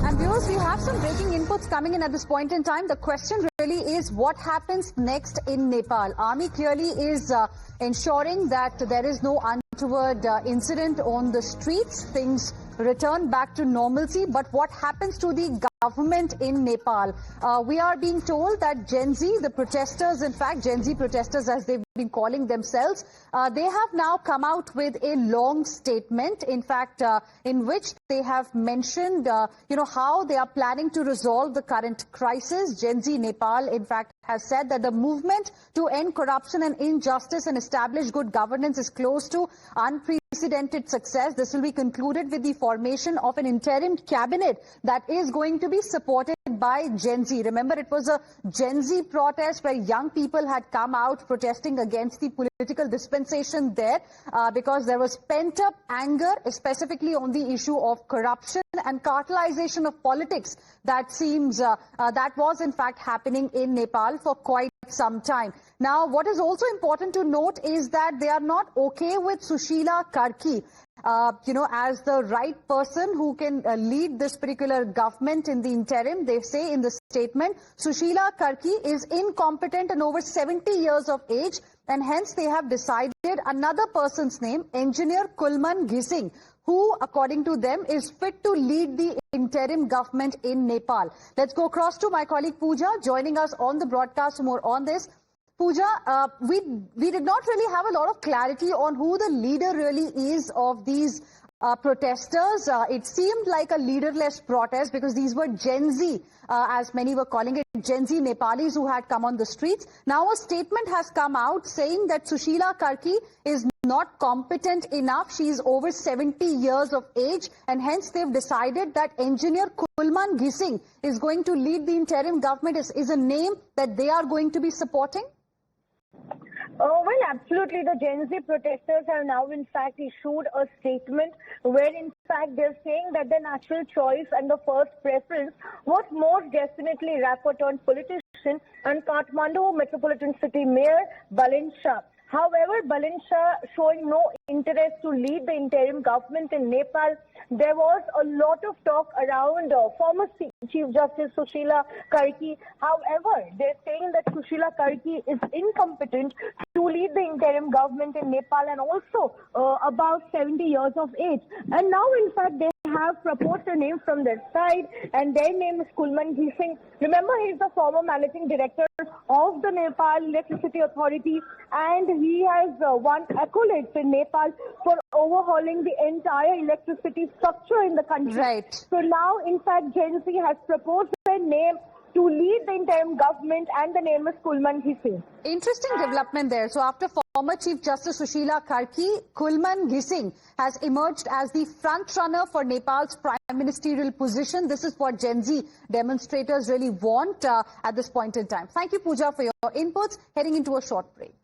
And viewers, we have some breaking inputs coming in at this point in time. The question really is what happens next in Nepal. Army clearly is ensuring that there is no untoward incident on the streets. Things return back to normalcy. But what happens to the government in Nepal? We are being told that Gen Z, the protesters, in fact, Gen Z protesters as they've been calling themselves, they have now come out with a long statement, in fact, in which they have mentioned, how they are planning to resolve the current crisis. Gen Z Nepal, in fact, has said that the movement to end corruption and injustice and establish good governance is close to unprecedented success. This will be concluded with the formation of an interim cabinet that is going to be supported by Gen Z. Remember, it was a Gen Z protest where young people had come out protesting against the political dispensation there because there was pent-up anger, specifically on the issue of corruption and cartelization of politics that seems that was in fact happening in Nepal for quite some time. Now, what is also important to note is that they are not okay with Sushila Karki, as the right person who can lead this particular government in the interim. They say in the statement, Sushila Karki is incompetent and over 70 years of age, and hence they have decided another person's name, Engineer Kulman Ghising, who, according to them, is fit to lead the interim government in Nepal. Let's go across to my colleague Pooja, joining us on the broadcast for more on this. Pooja, we did not really have a lot of clarity on who the leader really is of these protesters. It seemed like a leaderless protest because these were Gen Z, as many were calling it, Gen Z Nepalis who had come on the streets. Now a statement has come out saying that Sushila Karki is not competent enough. She is over 70 years of age, and hence they've decided that Engineer Kulman Ghising is going to lead the interim government. Is a name that they are going to be supporting? Well, absolutely. The Gen Z protesters have now, in fact, issued a statement where, in fact, they're saying that their natural choice and the first preference was most definitely rapporteur politician and Kathmandu Metropolitan City Mayor Balin Shah. However, Balin Shah showing no interest to lead the interim government in Nepal. There was a lot of talk around former Chief Justice Sushila Karki. However, they're saying that Sushila Karki is incompetent to lead the interim government in Nepal and also about 70 years of age. And now, in fact, they have proposed a name from their side, and their name is Kulman Ghising. Remember, he is the former managing director of the Nepal Electricity Authority, and he has won accolades in Nepal for overhauling the entire electricity structure in the country. Right. So now, in fact, Gen Z has proposed their name to lead the interim government, and the name is Kulman Ghising. Interesting development there. So after former Chief Justice Sushila Karki, Kulman Ghising has emerged as the front runner for Nepal's prime ministerial position. This is what Gen Z demonstrators really want at this point in time. Thank you, Pooja, for your inputs. Heading into a short break.